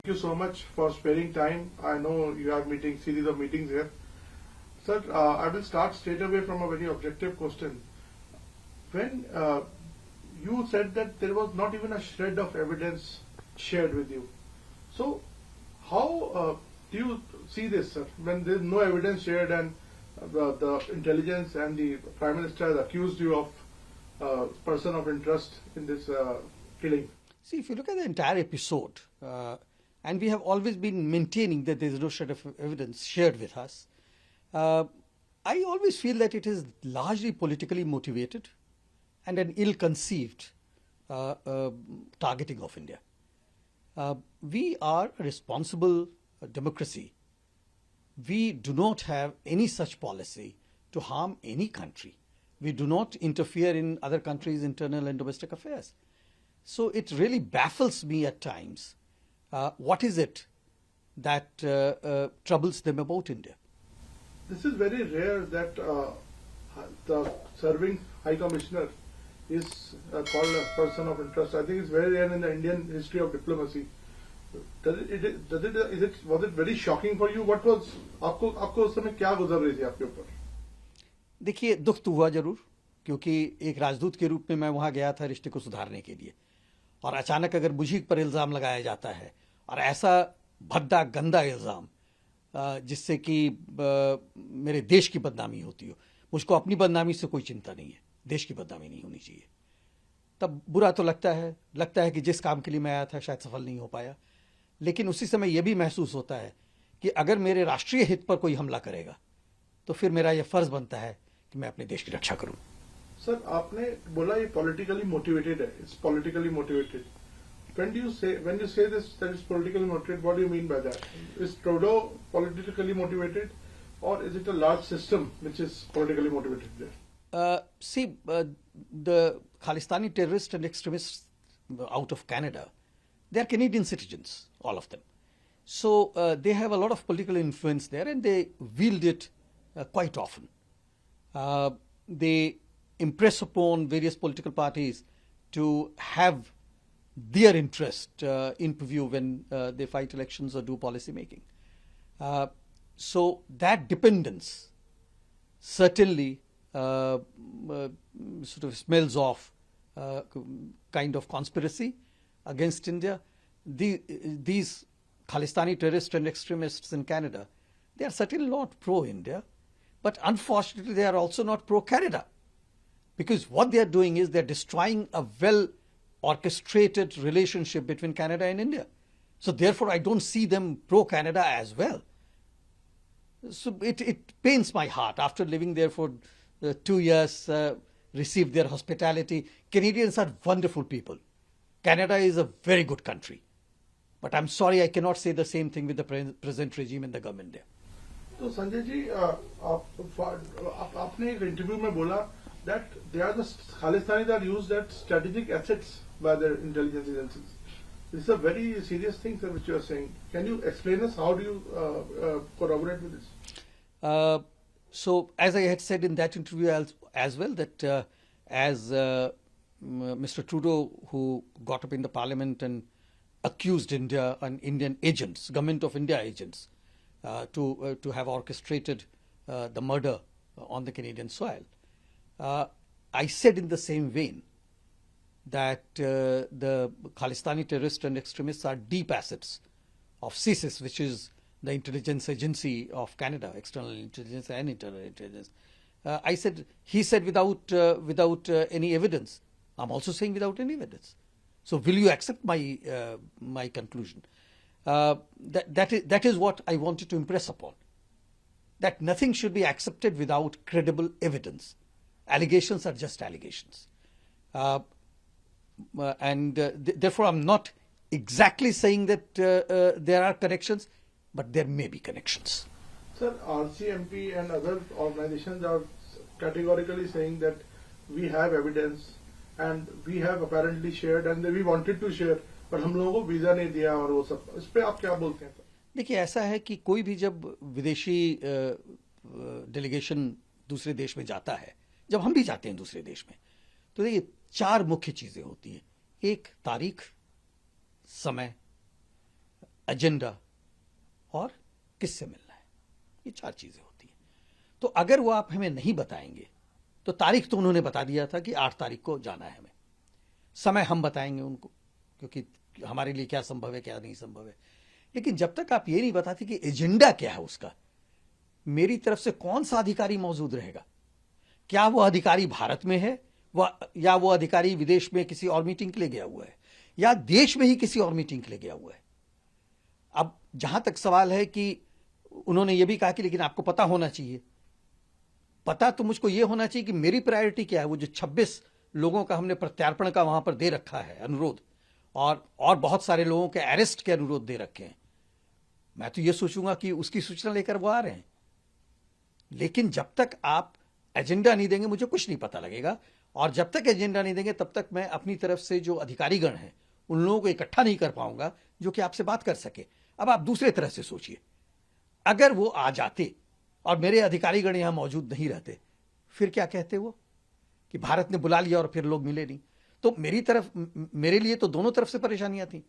you so much for sparing time. I know you have series of meetings here. Sir, I will start straight away from a very objective question. When you said that there was not even a shred of evidence shared with you. So, how do you see this, sir? When there is no evidence shared and the intelligence and the Prime Minister has accused you of person of interest in this killing? See, if you look at the entire episode, and we have always been maintaining that there is no shred of evidence shared with us, I always feel that it is largely politically motivated and an ill-conceived targeting of India. We are a responsible democracy. We do not have any such policy to harm any country. We do not interfere in other countries' internal and domestic affairs. So it really baffles me at times. What is it that troubles them about India? This is very rare that the serving High Commissioner is called a person of interest. I think it's very rare in the Indian history of diplomacy. Was it very shocking for you? What was आपको उस समय क्या गुजर रही थी आपके ऊपर? देखिए, दुख तो हुआ जरूर, क्योंकि एक राजदूत के रूप में मैं वहां गया था रिश्ते को सुधारने के लिए, और अचानक अगर मुझे पर इल्जाम लगाया जाता है और ऐसा भद्दा गंदा इल्जाम जिससे कि मेरे देश की बदनामी होती हो, मुझको अपनी बदनामी से कोई चिंता नहीं है, देश की बदनामी नहीं होनी चाहिए, तब बुरा तो लगता है कि जिस काम के लिए मैं आया था शायद सफल नहीं हो पाया। लेकिन उसी समय यह भी महसूस होता है कि अगर मेरे राष्ट्रीय हित पर कोई हमला करेगा तो फिर मेरा यह फर्ज बनता है कि मैं अपने देश की रक्षा करूं। सर, आपने बोला ये पॉलिटिकली मोटिवेटेड है, it's politically motivated. when you say this that it's politically motivated, what do you mean by that? Is Trudeau politically motivated, or is it a large system which is politically motivated there? The Khalistani terrorists and extremists out of Canada, they are Canadian citizens, all of them. So they have a lot of political influence there, and they wield it quite often. They impress upon various political parties to have their interest in view when they fight elections or do policy making. So that dependence certainly sort of smells of kind of conspiracy against India. These Khalistani terrorists and extremists in Canada, they are certainly not pro-India, but unfortunately they are also not pro-Canada, because what they are doing is they are destroying a well-orchestrated relationship between Canada and India. So therefore I don't see them pro-Canada as well. So it pains my heart. After living there for 2 years, received their hospitality. Canadians are wonderful people. Canada is a very good country. But I'm sorry, I cannot say the same thing with the present regime and the government there. So Sanjay ji, आपने एक interview में बोला that they are the Khalistanis are used as strategic assets by their intelligence agencies. This is a very serious thing, sir, which you are saying. Can you explain us how do you corroborate with this? So as I had said in that interview as well, that as Mr. Trudeau, who got up in the parliament and accused India and Indian agents, government of India agents, to have orchestrated the murder on the Canadian soil, I said in the same vein that the Khalistani terrorists and extremists are deep assets of CSIS, which is the intelligence agency of Canada, external intelligence and internal intelligence. He said without any evidence. I'm also saying without any evidence. So will you accept my conclusion? That is what I wanted to impress upon. That nothing should be accepted without credible evidence. Allegations are just allegations. Therefore I'm not exactly saying that there are connections, but there may be connections. Sir, RCMP and other organizations are categorically saying that we have evidence and we have apparently shared and we wanted to share, but हम लोगों को visa नहीं दिया और वो सब, इस पे आप क्या बोलते हैं? देखिए, ऐसा है कि कोई भी जब विदेशी डेलीगेशन दूसरे देश में जाता है, जब हम भी जाते हैं दूसरे देश में, तो देखिए 4 मुख्य चीजें होती हैं. एक, तारीख, समय, एजेंडा और किससे मिलना है। ये 4 चीजें होती हैं। तो अगर वो आप हमें नहीं बताएंगे, तो तारीख तो उन्होंने बता दिया था कि 8 तारीख को जाना है हमें, समय हम बताएंगे उनको, क्योंकि हमारे लिए क्या संभव है क्या नहीं संभव है। लेकिन जब तक आप ये नहीं बताते कि एजेंडा क्या है उसका, मेरी तरफ से कौन सा अधिकारी मौजूद रहेगा, क्या वो अधिकारी भारत में है या वो अधिकारी विदेश में किसी और मीटिंग के लिए गया हुआ है, या देश में ही किसी और मीटिंग के लिए गया हुआ है। अब जहां तक सवाल है कि उन्होंने ये भी कहा कि लेकिन आपको पता होना चाहिए, पता तो मुझको ये होना चाहिए कि मेरी प्रायोरिटी क्या है। वो जो 26 लोगों का हमने प्रत्यार्पण का वहां पर दे रखा है अनुरोध, और बहुत सारे लोगों के अरेस्ट के अनुरोध दे रखे हैं, मैं तो ये सोचूंगा कि उसकी सूचना लेकर वो आ रहे हैं। लेकिन जब तक आप एजेंडा नहीं देंगे मुझे कुछ नहीं पता लगेगा, और जब तक एजेंडा नहीं देंगे तब तक मैं अपनी तरफ से जो अधिकारीगण हैं उन लोगों को इकट्ठा नहीं कर पाऊंगा जो कि आपसे बात कर सके। अब आप दूसरे तरह से सोचिए, अगर वो आ जाते और मेरे अधिकारीगण यहां मौजूद नहीं रहते, फिर क्या कहते वो कि भारत ने बुला लिया और फिर लोग मिले नहीं। तो मेरे लिए तो दोनों तरफ से परेशानियां थी।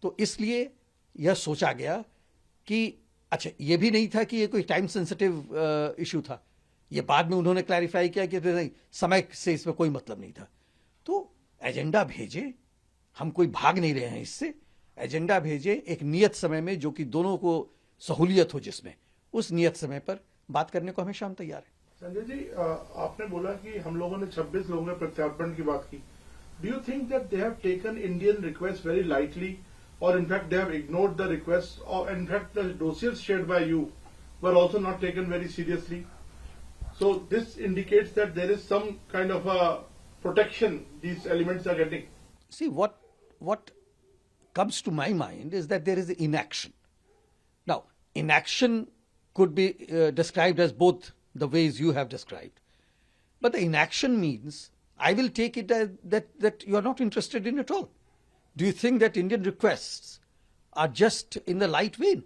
तो इसलिए यह सोचा गया कि अच्छा, यह भी नहीं था कि ये कोई टाइम सेंसिटिव इशू था। ये बाद में उन्होंने क्लैरिफाई किया कि नहीं, समय से इसमें कोई मतलब नहीं था। तो एजेंडा भेजे, हम कोई भाग नहीं रहे हैं इससे। एजेंडा भेजे एक नियत समय में, जो कि दोनों को सहूलियत हो, जिसमें उस नियत समय पर बात करने को हमेशा हम तैयार हैं। संजय जी, आपने बोला कि हम लोगों ने 26 लोगों के प्रत्यार्पण की बात की। Do you think that they have taken Indian request very lightly, or in fact they have ignored the requests, or in fact the dossiers shared by you were also not taken very seriously? So this indicates that there is some kind of a protection these elements are getting. See, what comes to my mind is that there is inaction. Now, inaction could be described as both the ways you have described. But the inaction means, I will take it as that you are not interested in at all. Do you think that Indian requests are just in the light vein?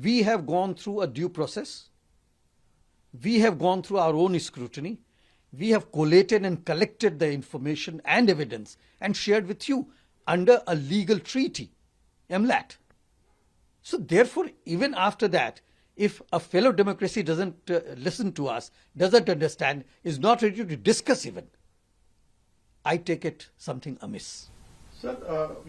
We have gone through a due process. We have gone through our own scrutiny. We have collated and collected the information and evidence and shared with you under a legal treaty, MLAT. So therefore, even after that, if a fellow democracy doesn't listen to us, doesn't understand, is not ready to discuss even, I take it something amiss. Sir,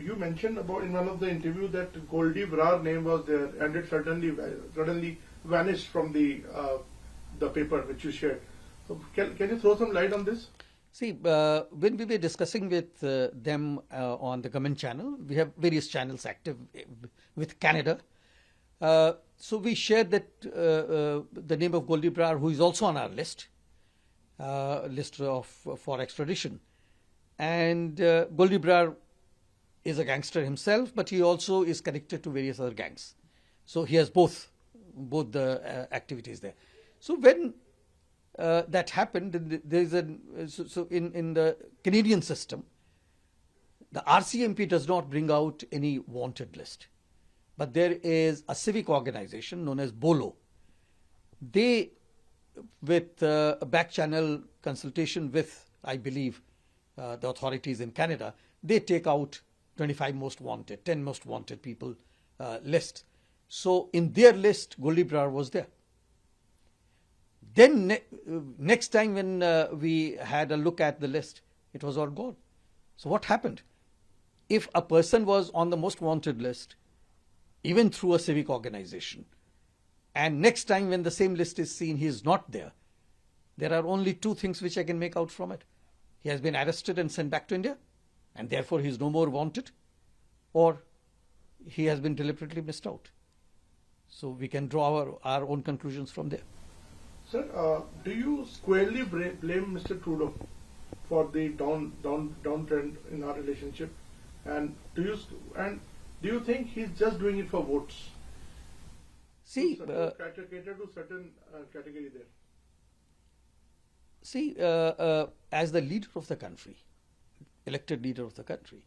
you mentioned about in one of the interview that Goldie Brar name was there, and it suddenly vanished from the paper which you shared. So can you throw some light on this? See, when we were discussing with them on the government channel, we have various channels active with Canada. So we shared that the name of Goldie Brar, who is also on our list for extradition. And Goldie Brar is a gangster himself, but he also is connected to various other gangs. So he has both the activities there. So when that happened, there is in the Canadian system, the RCMP does not bring out any wanted list, but there is a civic organization known as BOLO. They, with a back channel consultation with, I believe, the authorities in Canada, they take out 25 most wanted, 10 most wanted people list. So in their list, Goldie Brar was there. Then next time when we had a look at the list, it was all gone. So what happened? If a person was on the most wanted list, even through a civic organization, and next time when the same list is seen, he is not there, there are only two things which I can make out from it. He has been arrested and sent back to India, and therefore he is no more wanted, or he has been deliberately missed out. So we can draw our own conclusions from there. Sir, do you squarely blame Mr. Trudeau for the downtrend in our relationship, and do you think he's just doing it for votes? See, cater to certain category there. See, as the leader of the country, elected leader of the country,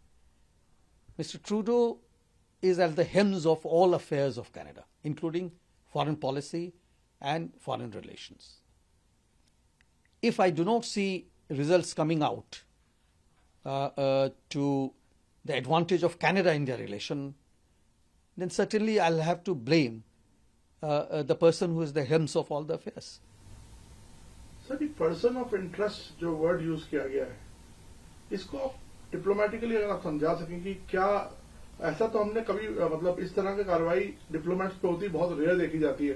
Mr. Trudeau is at the helms of all affairs of Canada, including foreign policy and foreign relations. If I do not see results coming out to the advantage of Canada-India relation, then certainly I'll have to blame the person who is the helms of all the affairs. Sir ये person of interest जो word use किया गया है, इसको आप diplomatically अगर आप समझा सकें कि क्या ऐसा तो हमने कभी मतलब इस तरह की कार्रवाई डिप्लोमेट्स पे होती बहुत रेयर देखी जाती है,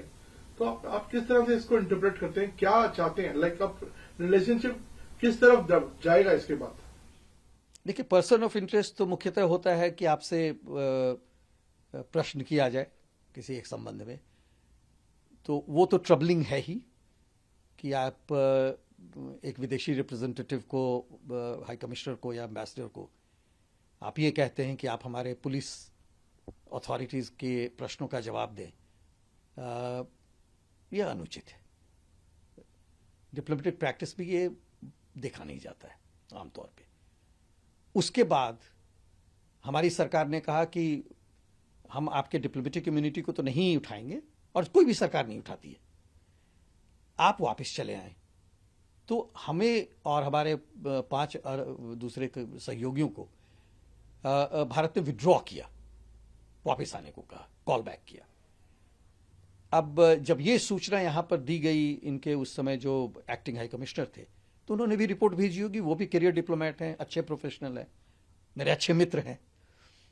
तो आप किस तरह से इसको इंटरप्रेट करते हैं, क्या चाहते हैं, लाइक आप रिलेशनशिप किस तरफ जाएगा इसके बाद? देखिए, पर्सन ऑफ इंटरेस्ट तो मुख्यतः होता है कि आपसे प्रश्न किया जाए किसी एक संबंध में, तो वो तो ट्रबलिंग है ही कि आप एक विदेशी रिप्रेजेंटेटिव को, हाई कमिश्नर को या एम्बेसडर को आप ये कहते हैं कि आप हमारे पुलिस अथॉरिटीज़ के प्रश्नों का जवाब दें, यह अनुचित है। डिप्लोमेटिक प्रैक्टिस में ये देखा नहीं जाता है आमतौर पे। उसके बाद हमारी सरकार ने कहा कि हम आपके डिप्लोमेटिक इम्यूनिटी को तो नहीं उठाएंगे, और कोई भी सरकार नहीं उठाती है, आप वापस चले आए। तो हमें और हमारे 5 दूसरे सहयोगियों को भारत ने विड्रॉ किया, वापस आने को कहा, कॉल बैक किया। अब जब ये सूचना यहां पर दी गई, इनके उस समय जो एक्टिंग हाई कमिश्नर थे, तो उन्होंने भी रिपोर्ट भेजी होगी, वो भी करियर डिप्लोमेट हैं, अच्छे प्रोफेशनल हैं, मेरे अच्छे मित्र हैं,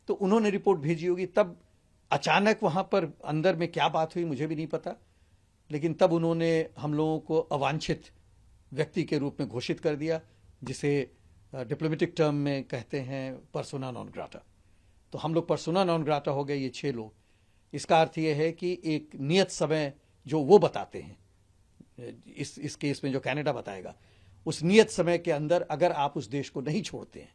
तो उन्होंने रिपोर्ट भेजी होगी। तब अचानक वहां पर अंदर में क्या बात हुई मुझे भी नहीं पता, लेकिन तब उन्होंने हम लोगों को अवांछित व्यक्ति के रूप में घोषित कर दिया, जिसे डिप्लोमेटिक टर्म में कहते हैं पर्सोना नॉन ग्राटा। तो हम लोग पर्सोना नॉन ग्राटा हो गए, ये 6 लोग। इसका अर्थ ये है कि एक नियत समय जो वो बताते हैं, इस केस में जो कनाडा बताएगा, उस नियत समय के अंदर अगर आप उस देश को नहीं छोड़ते हैं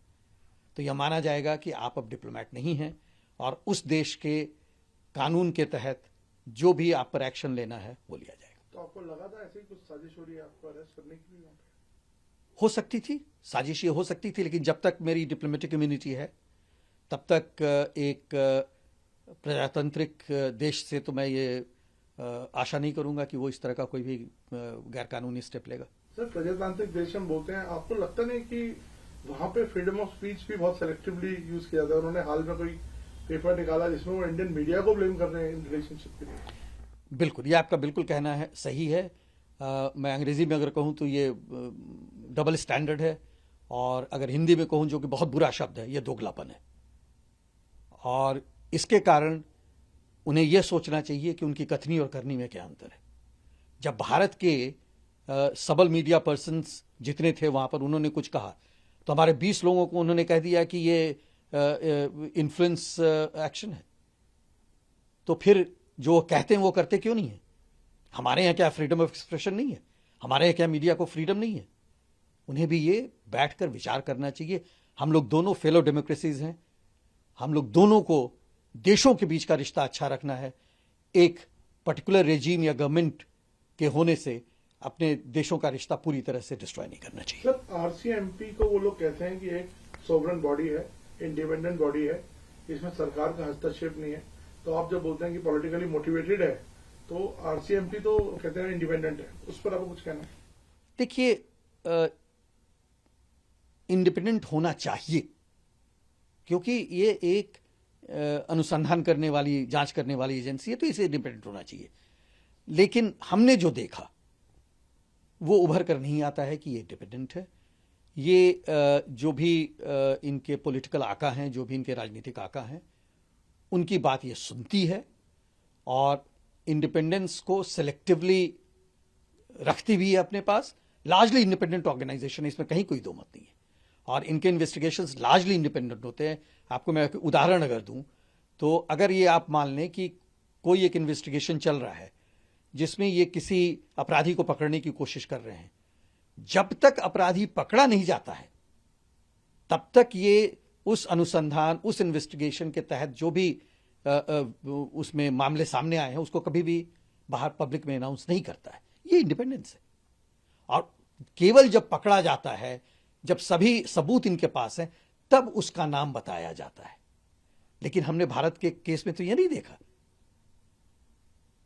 तो यह माना जाएगा कि आप अब डिप्लोमेट नहीं हैं, और उस देश के कानून के तहत जो भी आप पर एक्शन लेना है वो लिया जाएगा। तो आपको लगा था ऐसी कुछ साजिश हो रही है आपको अरेस्ट करने की? भी हो सकती थी, साजिश ये हो सकती थी, लेकिन जब तक मेरी डिप्लोमेटिक इम्यूनिटी है तब तक एक प्रजातांत्रिक देश से तो मैं ये आशा नहीं करूंगा कि वो इस तरह का कोई भी गैरकानूनी स्टेप लेगा। सर, प्रजातांत्रिक देश हम बोलते हैं, आपको लगता नहीं कि वहां पे फ्रीडम ऑफ स्पीच भी बहुत सेलेक्टिवली यूज किया जाता है? उन्होंने हाल में कोई पेपर निकाला जिसमें वो इंडियन मीडिया को ब्लेम कर रहे हैं इन रिलेशनशिप के लिए। बिल्कुल, ये आपका बिल्कुल कहना है, सही है। मैं अंग्रेजी में अगर कहूं तो ये डबल स्टैंडर्ड है, और अगर हिंदी में कहूं जो कि बहुत बुरा शब्द है, ये दोगलापन है। और इसके कारण उन्हें यह सोचना चाहिए कि उनकी कथनी और करनी में क्या अंतर है। जब भारत के सबल मीडिया पर्सन्स जितने थे वहां पर उन्होंने कुछ कहा, तो हमारे 20 लोगों को उन्होंने कह दिया कि ये इन्फ्लुएंस एक्शन है। तो फिर जो कहते हैं वो करते क्यों नहीं है? हमारे यहाँ क्या फ्रीडम ऑफ एक्सप्रेशन नहीं है? हमारे यहाँ क्या मीडिया को फ्रीडम नहीं है? उन्हें भी ये बैठकर विचार करना चाहिए। हम लोग दोनों फेलो डेमोक्रेसीज हैं, हम लोग दोनों को देशों के बीच का रिश्ता अच्छा रखना है। एक पर्टिकुलर रेजीम या गवर्नमेंट के होने से अपने देशों का रिश्ता पूरी तरह से डिस्ट्रॉय नहीं करना चाहिए। सर, आरसीएमपी को वो लोग कहते हैं कि एक सोवरेन बॉडी है, इंडिपेंडेंट बॉडी है, इसमें सरकार का हस्तक्षेप नहीं है। तो आप जब बोलते हैं कि पॉलिटिकली मोटिवेटेड है, तो आरसीएमपी तो कहते हैं इंडिपेंडेंट है, उस पर आपको कुछ कहना है? देखिए, इंडिपेंडेंट होना चाहिए, क्योंकि ये एक अनुसंधान करने वाली, जांच करने वाली एजेंसी है, तो इसे इंडिपेंडेंट होना चाहिए। लेकिन हमने जो देखा वो उभर कर नहीं आता है कि ये इंडिपेंडेंट है। ये जो भी इनके पॉलिटिकल आका हैं, जो भी इनके राजनीतिक आका हैं, उनकी बात ये सुनती है और इंडिपेंडेंस को सेलेक्टिवली रखती भी है अपने पास। लार्जली इंडिपेंडेंट ऑर्गेनाइजेशन है, इसमें कहीं कोई दो मत नहीं है, और इनके इन्वेस्टिगेशंस लार्जली इंडिपेंडेंट होते हैं। आपको मैं उदाहरण अगर दूं, तो अगर ये आप मान लें कि कोई एक इन्वेस्टिगेशन चल रहा है जिसमें ये किसी अपराधी को पकड़ने की कोशिश कर रहे हैं, जब तक अपराधी पकड़ा नहीं जाता है तब तक ये उस अनुसंधान, उस इन्वेस्टिगेशन के तहत जो भी उसमें मामले सामने आए हैं उसको कभी भी बाहर पब्लिक में अनाउंस नहीं करता है। ये इंडिपेंडेंस है। और केवल जब पकड़ा जाता है, जब सभी सबूत इनके पास हैं, तब उसका नाम बताया जाता है। लेकिन हमने भारत के केस में तो यह नहीं देखा।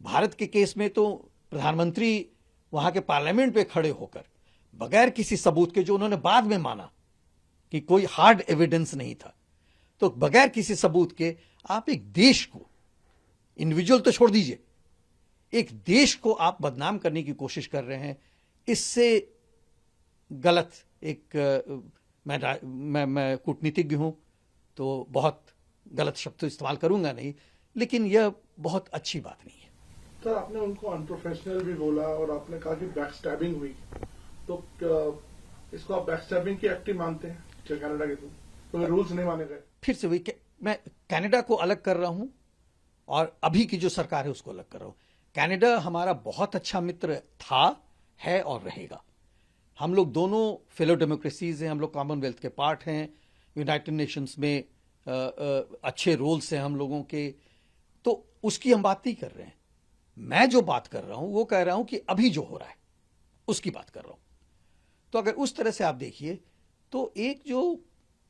भारत के केस में तो प्रधानमंत्री वहां के पार्लियामेंट पे खड़े होकर बगैर किसी सबूत के, जो उन्होंने बाद में माना कि कोई हार्ड एविडेंस नहीं था, तो बगैर किसी सबूत के आप एक देश को इंडिविजुअल तो छोड़ दीजिए, एक देश को आप बदनाम करने की कोशिश कर रहे हैं। इससे गलत मैं कूटनीतिज्ञ हूं तो बहुत गलत शब्द तो इस्तेमाल करूंगा नहीं, लेकिन यह बहुत अच्छी बात नहीं है। सर, आपने उनको अनप्रोफेशनल भी बोला और आपने कहा कि बैकस्टैबिंग हुई, तो इसको आप बैकस्टैबिंग की एक्ट ही मानते हैं कनाडा के थ्रू? तो रूल्स नहीं माने गए? फिर से वही, मैं कनाडा को अलग कर रहा हूं और अभी की जो सरकार है उसको अलग कर रहा हूं। कनाडा हमारा बहुत अच्छा मित्र था, है और रहेगा। हम लोग दोनों फेलो डेमोक्रेसीज हैं, हम लोग कॉमनवेल्थ के पार्ट हैं, यूनाइटेड नेशंस में अच्छे रोल्स हैं हम लोगों के, तो उसकी हम बात नहीं कर रहे हैं। मैं जो बात कर रहा हूं वो कह रहा हूं कि अभी जो हो रहा है उसकी बात कर रहा हूं। तो अगर उस तरह से आप देखिए तो एक जो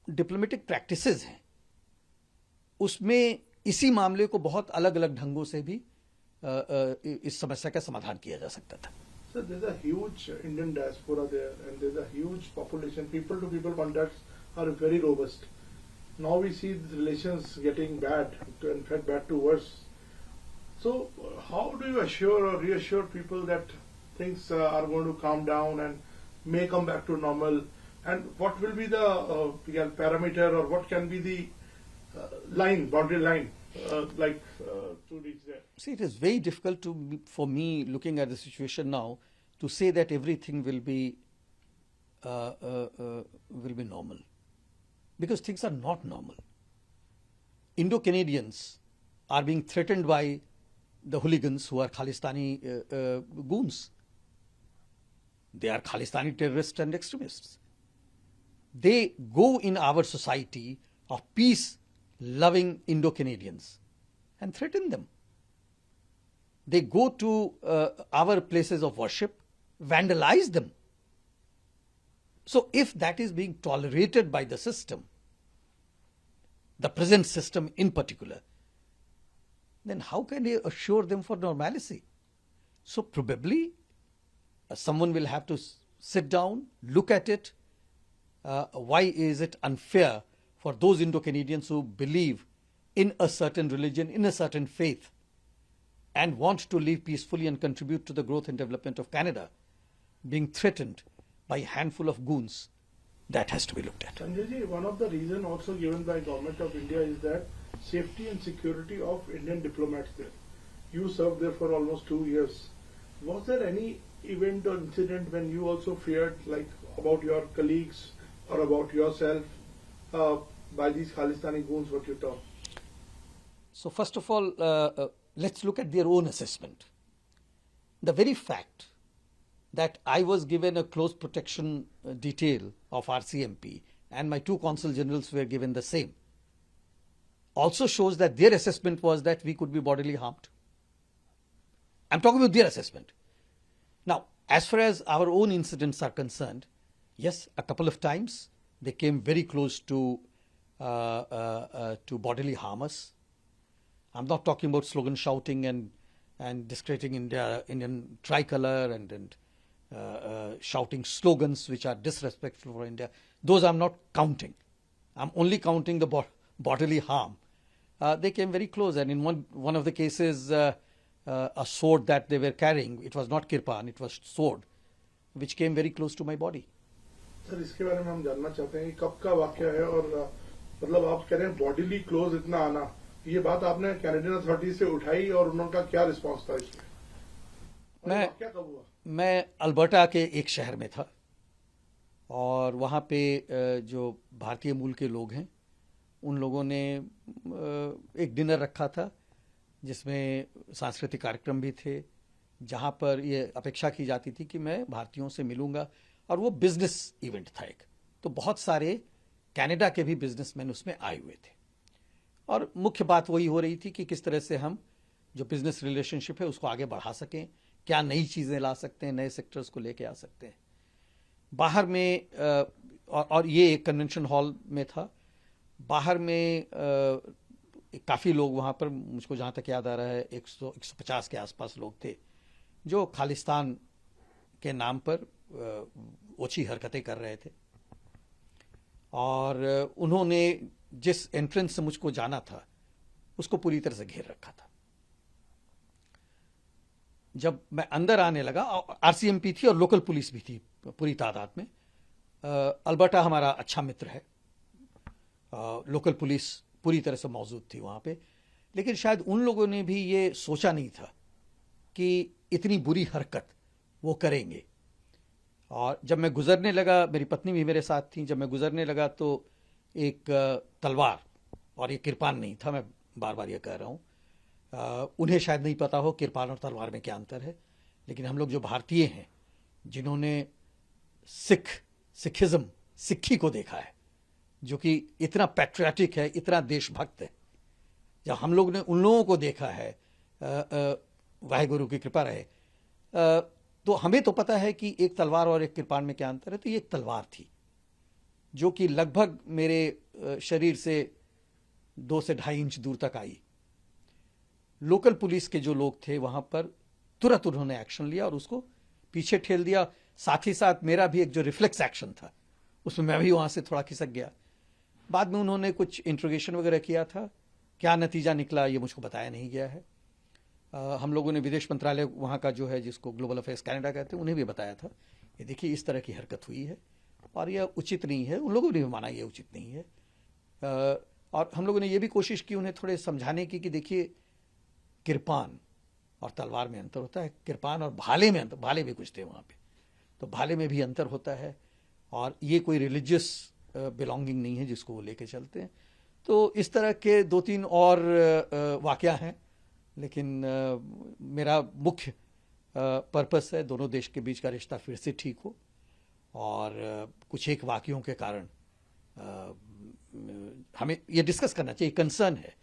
डिप्लोमेटिक प्रैक्टिसेस हैं उसमें इसी मामले को बहुत अलग अलग ढंगों से भी इस समस्या का समाधान किया जा सकता था। Sir, there's a huge Indian diaspora there, and there's a huge population. People-to-people contacts are very robust. Now we see the relations getting bad, in fact, bad to worse. So, how do you assure or reassure people that things are going to calm down and may come back to normal? And what will be the parameter, or what can be the boundary line, to reach there? See, it is very difficult for me, looking at the situation now, to say that everything will be normal, because things are not normal. Indo-Canadians are being threatened by the hooligans who are Khalistani goons. They are Khalistani terrorists and extremists. They go in our society of peace-loving Indo-Canadians and threaten them. They go to our places of worship, vandalize them. So if that is being tolerated by the system, the present system in particular, then how can they assure them for normalcy? So probably someone will have to sit down, look at it. Why is it unfair for those Indo-Canadians who believe in a certain religion, in a certain faith, and want to live peacefully and contribute to the growth and development of Canada, being threatened by a handful of goons? That has to be looked at. Sanjay ji, one of the reasons also given by Government of India is that safety and security of Indian diplomats there. You served there for almost 2 years. Was there any event or incident when you also feared, like about your colleagues or about yourself, by these Khalistani goons, what you talk? So first of all, let's look at their own assessment. The very fact that I was given a close protection detail of RCMP and my 2 consul generals were given the same also shows that their assessment was that we could be bodily harmed. I'm talking about their assessment. Now, as far as our own incidents are concerned, yes, a couple of times they came very close to bodily harm us. I'm not talking about slogan shouting and discrediting Indian tricolor and shouting slogans which are disrespectful for India. Those I'm not counting. I'm only counting the bodily harm. They came very close, and in one of the cases, a sword that they were carrying, it was not kirpan, it was sword, which came very close to my body. Sir, इसके बारे में हम जानना चाहते हैं कि कब का वाकया है, और मतलब आप कह रहे हैं बॉडीली क्लोज इतना आना, ये बात आपने कैनेडियन अथॉरिटी से उठाई और उनका क्या रिस्पांस था इसमें? क्या कब हुआ? मैं अल्बर्टा के एक शहर में था और वहाँ पे जो भारतीय मूल के लोग हैं उन लोगों ने एक डिनर रखा था जिसमें सांस्कृतिक कार्यक्रम भी थे, जहाँ पर ये अपेक्षा की जाती थी कि मैं भारतीयों से मिलूंगा, और वो बिजनेस इवेंट था एक, तो बहुत सारे कनाडा के भी बिजनेसमैन उसमें आए हुए थे और मुख्य बात वही हो रही थी कि किस तरह से हम जो बिजनेस रिलेशनशिप है उसको आगे बढ़ा सकें, क्या नई चीज़ें ला सकते हैं, नए सेक्टर्स को लेके आ सकते हैं। बाहर में और ये एक कन्वेंशन हॉल में था, बाहर में काफ़ी लोग वहाँ पर, मुझको जहाँ तक याद आ रहा है 150 के आसपास लोग थे जो खालिस्तान के नाम पर ओछी हरकतें कर रहे थे, और उन्होंने जिस एंट्रेंस से मुझको जाना था उसको पूरी तरह से घेर रखा था। जब मैं अंदर आने लगा, आरसीएमपी थी और लोकल पुलिस भी थी पूरी तादाद में। अल्बर्टा हमारा अच्छा मित्र है, लोकल पुलिस पूरी तरह से मौजूद थी वहाँ पे, लेकिन शायद उन लोगों ने भी ये सोचा नहीं था कि इतनी बुरी हरकत वो करेंगे। और जब मैं गुजरने लगा, मेरी पत्नी भी मेरे साथ थी, जब मैं गुजरने लगा तो एक तलवार, और ये किरपान नहीं था, मैं बार बार ये कह रहा हूँ, उन्हें शायद नहीं पता हो किरपान और तलवार में क्या अंतर है, लेकिन हम लोग जो भारतीय हैं, जिन्होंने सिक्खी को देखा है, जो कि इतना पैट्रियाटिक है, इतना देशभक्त है, जब हम लोग ने उन लोगों को देखा है, वाहेगुरु की कृपा रहे, तो हमें तो पता है कि एक तलवार और एक किरपान में क्या अंतर है। तो ये एक तलवार थी जो कि लगभग मेरे शरीर से 2 से 2.5 इंच दूर तक आई। लोकल पुलिस के जो लोग थे वहां पर तुरंत उन्होंने एक्शन लिया और उसको पीछे ठेल दिया। साथ ही साथ मेरा भी एक जो रिफ्लेक्स एक्शन था, उसमें मैं भी वहां से थोड़ा खिसक गया। बाद में उन्होंने कुछ इंट्रोगेशन वगैरह किया था, क्या नतीजा निकला ये मुझको बताया नहीं गया है। हम लोगों ने विदेश मंत्रालय वहाँ का जो है, जिसको ग्लोबल अफेयर्स कनाडा कहते हैं, उन्हें भी बताया था कि देखिए इस तरह की हरकत हुई है और यह उचित नहीं है। उन लोगों ने भी माना ये उचित नहीं है। और हम लोगों ने ये भी कोशिश की उन्हें थोड़े समझाने की कि देखिए किरपान और तलवार में अंतर होता है, किरपान और भाले में अंतर, भाले भी कुछ थे वहाँ पे, तो भाले में भी अंतर होता है, और ये कोई रिलीजियस बिलोंगिंग नहीं है जिसको वो लेके चलते हैं। तो इस तरह के 2-3 और वाकया हैं, लेकिन मेरा मुख्य पर्पस है दोनों देश के बीच का रिश्ता फिर से ठीक हो, और कुछ एक वाकयों के कारण हमें ये डिस्कस करना चाहिए। कंसर्न है,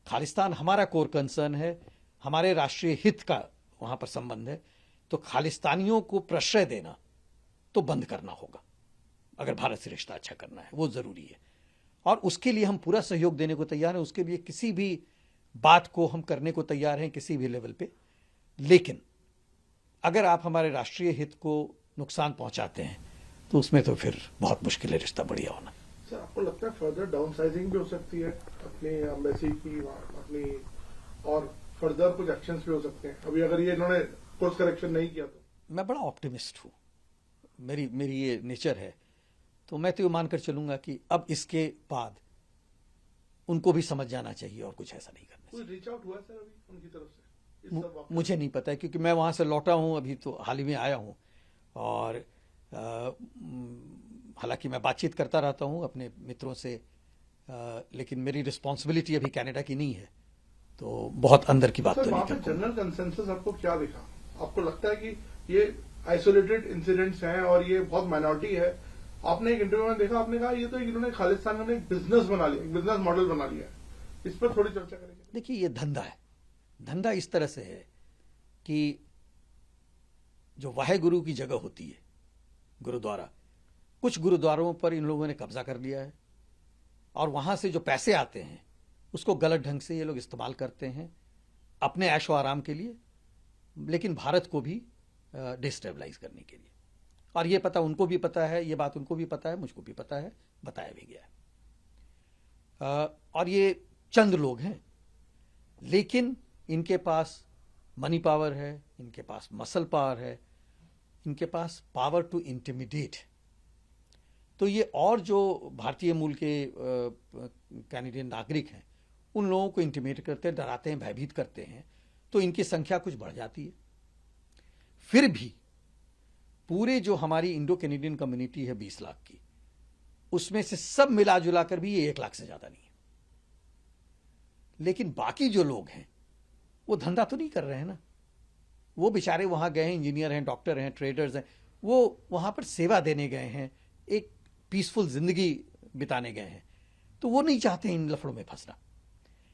खालिस्तान हमारा कोर कंसर्न है, हमारे राष्ट्रीय हित का वहाँ पर संबंध है, तो खालिस्तानियों को प्रश्रय देना तो बंद करना होगा अगर भारत से रिश्ता अच्छा करना है, वो ज़रूरी है। और उसके लिए हम पूरा सहयोग देने को तैयार हैं, उसके लिए किसी भी बात को हम करने को तैयार हैं किसी भी लेवल पे। लेकिन अगर आप हमारे राष्ट्रीय हित को नुकसान पहुंचाते हैं तो उसमें तो फिर बहुत मुश्किल है रिश्ता बढ़िया होना। सर, आपको लगता है फर्दर डाउनसाइजिंग भी हो सकती है अपनी एम्बेसी की, अपनी, और फर्दर कुछ एक्शंस भी हो सकते हैं अभी अगर ये इन्होंने कोर्स करेक्शन नहीं किया तो? मैं बड़ा ऑप्टिमिस्ट हूँ, मेरी ये नेचर है, तो मैं तो ये मानकर चलूंगा कि अब इसके बाद उनको भी समझ जाना चाहिए और कुछ ऐसा नहीं करना चाहिए। कोई रीच आउट हुआ सर अभी उनकी तरफ से? मुझे नहीं पता है, क्योंकि मैं वहां से लौटा हूं, अभी तो हाल ही में आया हूं, और हालांकि मैं बातचीत करता रहता हूं अपने मित्रों से, लेकिन मेरी रिस्पॉन्सिबिलिटी अभी कनाडा की नहीं है, तो बहुत अंदर की बात तो नहीं कर। जनरल कंसेंसस आपको क्या दिखा? आपको लगता है कि ये आइसोलेटेड इंसिडेंट्स हैं और ये बहुत माइनॉरिटी है? आपने एक इंटरव्यू में देखा, आपने कहा ये तो इन्होंने खालिस्तान में एक बिजनेस बना लिया, एक बिजनेस मॉडल बना लिया है। इस पर थोड़ी चर्चा करेंगे। देखिए ये धंधा है, धंधा इस तरह से है कि जो वाहेगुरु की जगह होती है, गुरुद्वारा, कुछ गुरुद्वारों पर इन लोगों ने कब्जा कर लिया है, और वहां से जो पैसे आते हैं उसको गलत ढंग से ये लोग इस्तेमाल करते हैं अपने ऐशो आराम के लिए, लेकिन भारत को भी डिस्टेबलाइज करने के लिए। और ये पता उनको भी पता है, ये बात उनको भी पता है, मुझको भी पता है, बताया भी गया है। और ये चंद लोग हैं, लेकिन इनके पास मनी पावर है, इनके पास मसल पावर है, इनके पास पावर टू इंटिमिडेट। तो ये और जो भारतीय मूल के कैनेडियन नागरिक हैं उन लोगों को इंटिमिडेट करते हैं, डराते हैं, भयभीत करते हैं, तो इनकी संख्या कुछ बढ़ जाती है। फिर भी पूरे जो हमारी इंडो कैनेडियन कम्युनिटी है 20 लाख की, उसमें से सब मिला जुला कर भी ये 1 लाख से ज्यादा नहीं है। लेकिन बाकी जो लोग हैं वो धंधा तो नहीं कर रहे हैं ना, वो बेचारे वहां गए हैं, इंजीनियर हैं, डॉक्टर हैं, ट्रेडर्स हैं, वो वहां पर सेवा देने गए हैं, एक पीसफुल जिंदगी बिताने गए हैं, तो वो नहीं चाहते इन लफड़ों में फंसना।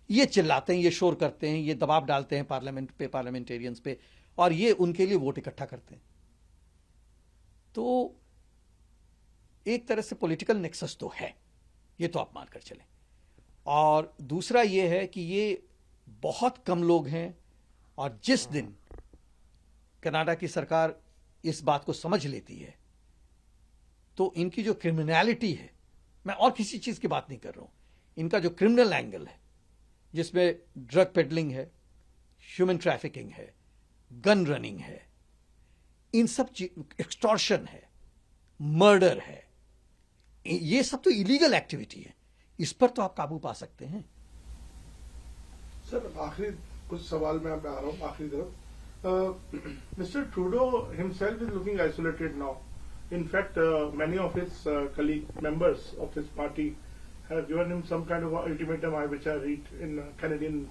ये चिल्लाते हैं, ये शोर करते हैं, ये दबाव डालते हैं पार्लियामेंट पे, पार्लियामेंटेरियंस पे, और ये उनके लिए वोट इकट्ठा करते हैं। तो एक तरह से पॉलिटिकल नेक्सस तो है, ये तो आप मानकर चलें। और दूसरा ये है कि ये बहुत कम लोग हैं, और जिस दिन कनाडा की सरकार इस बात को समझ लेती है तो इनकी जो क्रिमिनलिटी है, मैं और किसी चीज की बात नहीं कर रहा हूं, इनका जो क्रिमिनल एंगल है जिसमें ड्रग पेडलिंग है, ह्यूमन ट्रैफिकिंग है, गन रनिंग है, इन सब एक्सटॉर्शन है, मर्डर है, ये सब तो इलीगल एक्टिविटी है, इस पर तो आप काबू पा सकते हैं। सर आखिरी कुछ सवाल मैं आप आ रहा हूँ आखिरी तरफ। Mister Trudeau himself is looking isolated now. In fact, many of his colleague members of his party have given him some kind of ultimatum, which I read in Canadian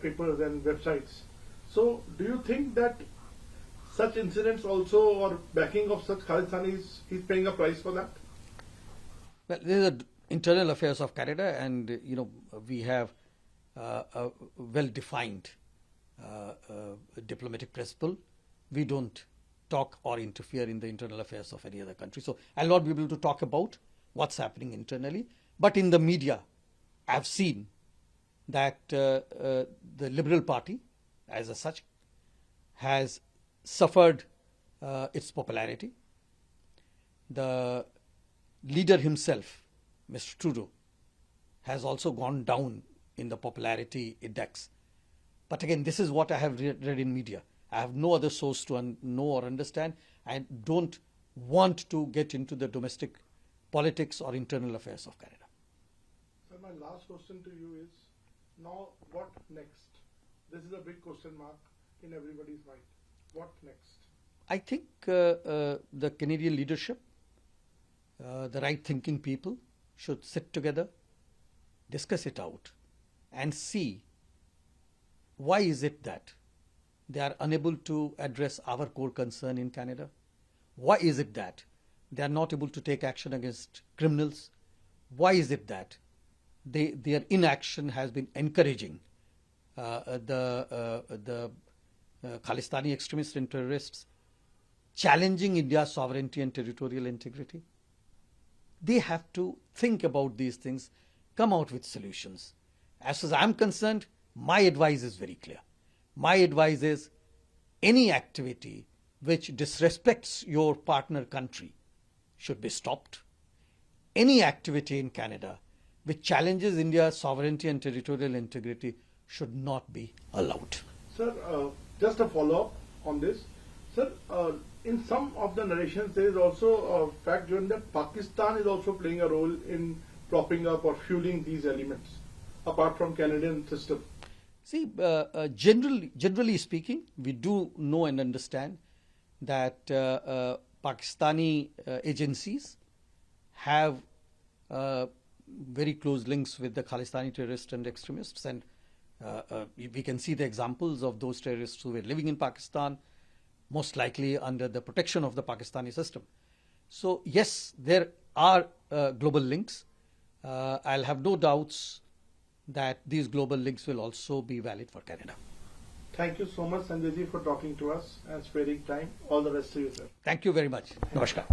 papers and websites. So, do you think that such incidents also, or backing of such Khalistanis, he's paying a price for that? Well, this is the internal affairs of Canada, and we have a well-defined diplomatic principle. We don't talk or interfere in the internal affairs of any other country. So I'll not be able to talk about what's happening internally. But in the media, I've seen that the Liberal Party, as such, has suffered its popularity. The leader himself, Mr. Trudeau, has also gone down in the popularity index. But again, this is what I have read in media. I have no other source to know or understand. I don't want to get into the domestic politics or internal affairs of Canada. Sir, my last question to you is, now what next? This is a big question mark in everybody's mind. What next? I think the Canadian leadership, the right-thinking people should sit together, discuss it out, and see why is it that they are unable to address our core concern in Canada? Why is it that they are not able to take action against criminals? Why is it that their inaction has been encouraging the Khalistani extremists and terrorists, challenging India's sovereignty and territorial integrity? They have to think about these things, come out with solutions. As far as I'm concerned, my advice is very clear. My advice is any activity which disrespects your partner country should be stopped. Any activity in Canada which challenges India's sovereignty and territorial integrity should not be allowed. Sir, just a follow-up on this. Sir, in some of the narrations there is also a fact given that Pakistan is also playing a role in propping up or fueling these elements, apart from Canadian system. See, generally speaking, we do know and understand that Pakistani agencies have very close links with the Khalistani terrorists and extremists, and we can see the examples of those terrorists who were living in Pakistan, most likely under the protection of the Pakistani system. So yes, there are global links. I'll have no doubts that these global links will also be valid for Canada. Thank you so much, Sanjay ji, for talking to us and sparing time. All the best to you, sir. Thank you very much. Namaskar.